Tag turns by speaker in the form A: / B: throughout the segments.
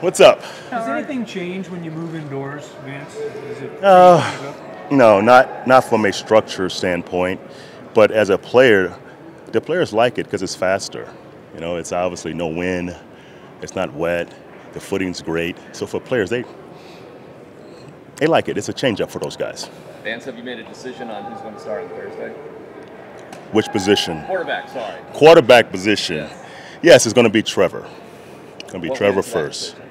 A: What's up?
B: Does anything change when you move indoors, Vance? Is it
A: No, not from a structure standpoint, but as a player, the players like it because it's faster. It's obviously no wind, it's not wet, the footing's great. So for players, they like it. It's a change up for those guys.
C: Vance, have you made a decision on who's going to start on Thursday?
A: Which position?
C: Quarterback, sorry.
A: Quarterback position. Yes, it's going to be Trevor. It's going to be
C: What
A: Trevor
C: went into that
A: first.
C: decision?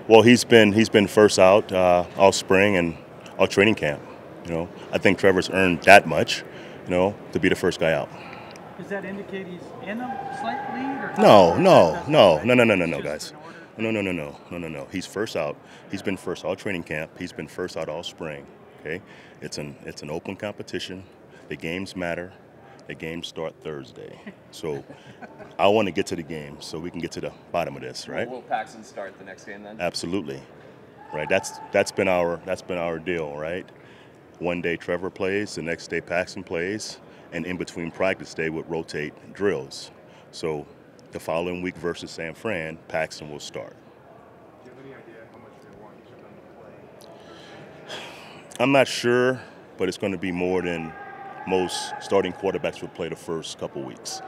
A: Well, he's been first out all spring and all training camp. I think Trevor's earned that much, to be the first guy out.
B: Does that indicate he's in a slight lead? Or
A: No, guys. No. He's first out. He's been first all training camp. He's been first out all spring. Okay, it's an open competition. The games matter. The games start Thursday. So I want to get to the game so we can get to the bottom of this, right?
C: Will Paxton start the next game then?
A: Absolutely. Right. That's been our deal, right? One day Trevor plays, the next day Paxton plays, and in between practice they would rotate drills. So the following week versus San Fran, Paxton will start.
D: Do you have any idea how much they want each of them to play?
A: I'm not sure, but it's going to be more than most starting quarterbacks would play the first couple weeks.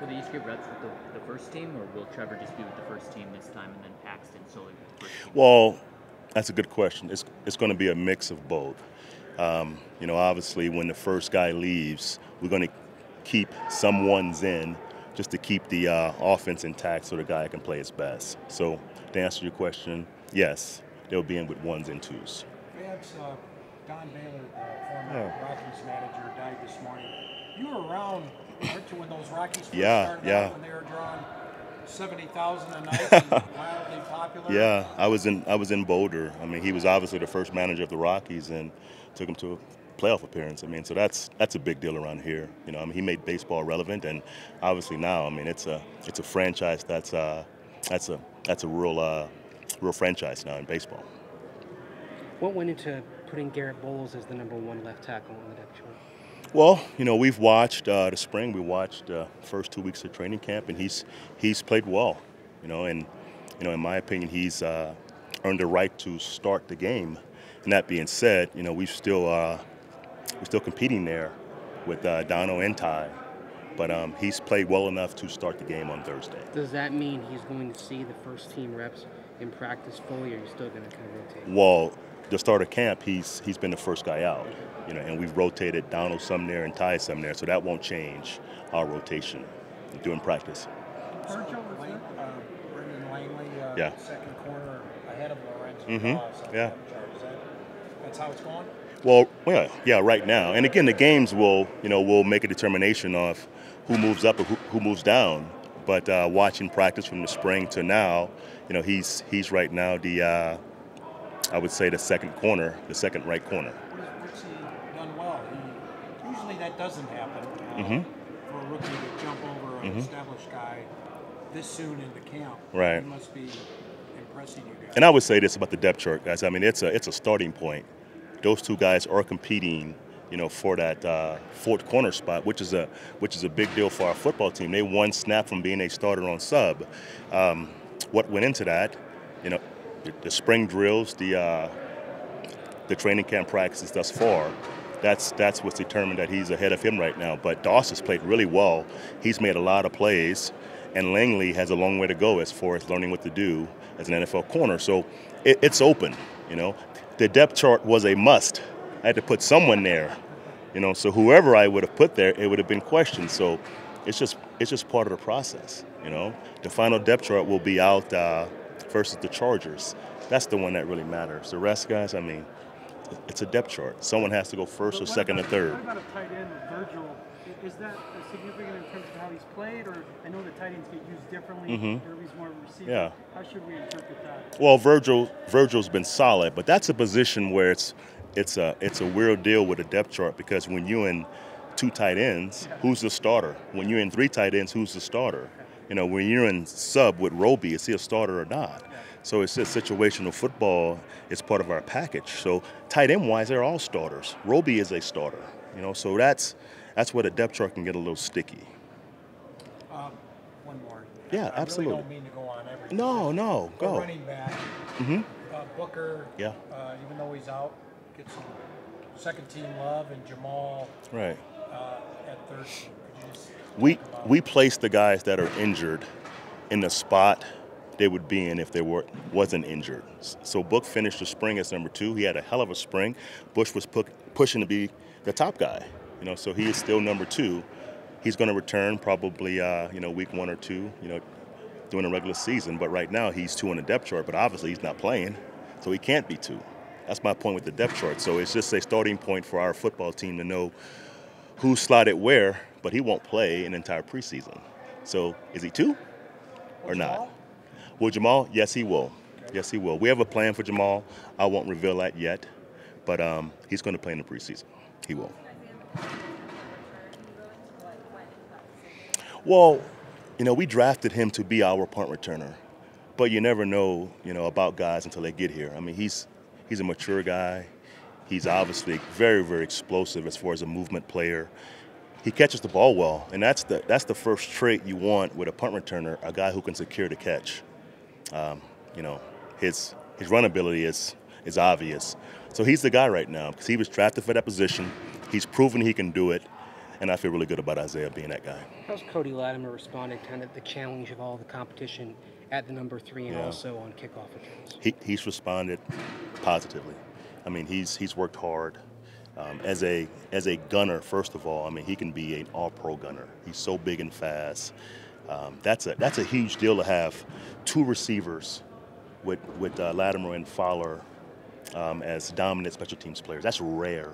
E: Will they each get reps with the first team, or will Trevor just be with the first team this time and then Paxton solely with the first team?
A: Well, that's a good question. It's going to be a mix of both. Obviously, when the first guy leaves, we're going to keep some ones in just to keep the offense intact so the guy can play his best. So to answer your question, yes, they'll be in with ones and twos.
F: Vance, Don Baylor, the former Rockies manager, died this morning. You were around, weren't you, when those Rockies first started out, when they were drawing 70,000 a night and wildly popular?
A: Yeah, I was in Boulder. I mean, he was obviously the first manager of the Rockies and took him to a playoff appearance. I mean, so that's a big deal around here. He made baseball relevant, and obviously now, I mean, it's a franchise that's a real franchise now in baseball.
G: What went into putting Garrett Bowles as the #1 left tackle on the depth chart?
A: Well, we've watched the spring. We watched the first 2 weeks of training camp, and he's played well. And in my opinion, he's earned the right to start the game. And that being said, we're still competing there with Dono and Ty, but he's played well enough to start the game on Thursday.
G: Does that mean he's going to see the first team reps in practice fully, or are you still going to kind of rotate?
A: Well, the start of camp, he's been the first guy out, and we've rotated Donald some there and Ty some there, so that won't change our rotation during practice.
F: Brendan Langley, second corner ahead of Lorenzo.
A: Yeah.
F: That's how it's going?
A: Well, yeah, right now. And again, the games will make a determination of who moves up or who moves down. But watching practice from the spring to now, he's right now I would say the second right corner.
F: What's he done well? Usually that doesn't happen for a rookie to jump over an established guy this soon into camp.
A: Right.
F: He must be impressing you guys.
A: And I would say this about the depth chart, guys. I mean, it's a starting point. Those two guys are competing, for that fourth corner spot, which is a big deal for our football team. They one snap from being a starter on sub. What went into that, the spring drills, the training camp practices thus far, that's what's determined that he's ahead of him right now. But Dawson's played really well. He's made a lot of plays, and Langley has a long way to go as far as learning what to do as an NFL corner. So it's open, The depth chart was a must. I had to put someone there, So whoever I would have put there, it would have been questioned. So it's just part of the process, The final depth chart will be out versus the Chargers. That's the one that really matters. The rest, guys, I mean, it's a depth chart. Someone has to go first or second or third.
B: What about a tight end with Virgil? Is that significant in terms of how he's played? Or I know the tight ends get used differently. Derby's more of a receiver.
A: Yeah.
B: How should we interpret that?
A: Well, Virgil's been solid, but that's a position where it's a weird deal with a depth chart because when you're in two tight ends, who's the starter? When you're in three tight ends, who's the starter? When you're in sub with Roby, is he a starter or not? So it's just situational football. It's part of our package. So tight end wise, they're all starters. Roby is a starter. So that's where the depth chart can get a little sticky.
F: one more.
A: Yeah,
F: I
A: absolutely.
F: really don't mean to go on every
A: No,
F: position.
A: no,
F: The
A: go.
F: running back, Booker,
A: Yeah.
F: even though he's out, gets some second team love, and Jamal
A: Right.
F: at third team. Could you just
A: We
F: talk about-
A: we place the guys that are injured in the spot they would be in if they wasn't injured. So Book finished the spring as number 2. He had a hell of a spring. Bush was pushing to be the top guy, so he is still number 2. He's going to return probably week 1 or 2, during the regular season. But right now he's 2 on the depth chart. But obviously he's not playing, so he can't be 2. That's my point with the depth chart. So it's just a starting point for our football team to know who's slotted where. But he won't play an entire preseason. So is he 2 or not?
F: Jamal?
A: Will Jamal? Yes, he will. Yes, he will. We have a plan for Jamal. I won't reveal that yet, but he's going to play in the preseason. He will. Well, we drafted him to be our punt returner, but you never know, about guys until they get here. I mean, he's a mature guy. He's obviously very, very explosive as far as a movement player. He catches the ball well, and that's the first trait you want with a punt returner, a guy who can secure the catch. His run ability is obvious. So he's the guy right now because he was drafted for that position. He's proven he can do it, and I feel really good about Isaiah being that guy.
G: How's Cody Latimer responding to the challenge of all the competition at the number 3 and also on kickoff returns?
A: He's responded positively. I mean, he's worked hard. As a gunner, first of all, I mean, he can be an all-pro gunner. He's so big and fast. That's a huge deal to have 2 receivers with Latimer and Fowler as dominant special teams players. That's rare.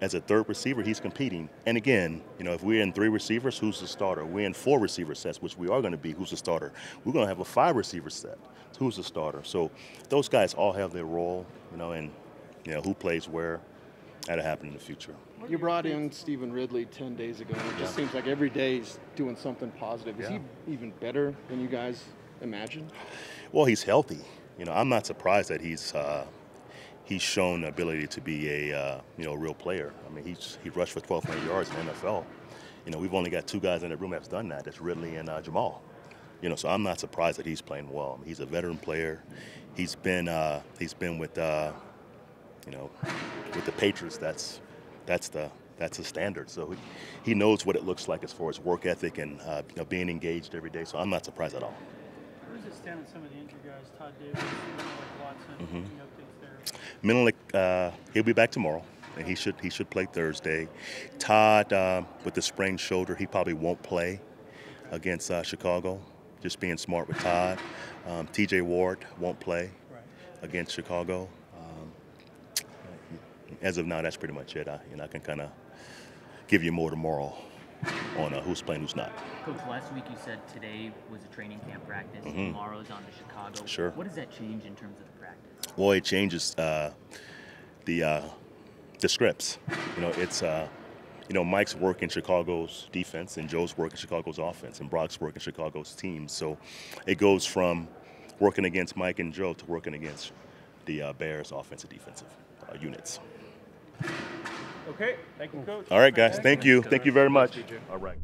A: As a third receiver, he's competing. And again, if we're in 3 receivers, who's the starter? We're in 4 receiver sets, which we are going to be. Who's the starter? We're going to have a 5 receiver set. Who's the starter? So those guys all have their role, and who plays where. That'll happen in the future.
H: You brought in Stephen Ridley 10 days ago, and it just seems like every day he's doing something positive. Is he even better than you guys imagined?
A: Well, he's healthy. I'm not surprised that he's shown the ability to be a real player. I mean, he rushed for 1,200 yards in the NFL. We've only got 2 guys in the room that's done that. That's Ridley and Jamal. So I'm not surprised that he's playing well. I mean, he's a veteran player. He's been with with the Patriots. That's the standard. So he knows what it looks like as far as work ethic and being engaged every day. So I'm not surprised at all.
B: Where does it stand with some of the injured guys? Todd Davis, Watson. Any updates there?
A: Menelik, he'll be back tomorrow, and he should play Thursday. Todd, with the sprained shoulder, he probably won't play against Chicago. Just being smart with Todd. T.J. Ward won't play against Chicago. As of now, that's pretty much it. I can kind of give you more tomorrow on who's playing, who's not.
E: Coach, last week you said today was a training camp practice. Tomorrow's on to Chicago.
A: Sure.
E: What does that change in terms of the practice?
A: Well, it changes the scripts. It's Mike's work in Chicago's defense, and Joe's work in Chicago's offense, and Brock's work in Chicago's team. So it goes from working against Mike and Joe to working against the Bears' offensive defensive units.
B: Okay, thank you, Coach.
A: All right, guys. Thank you. Thank you very much. All right.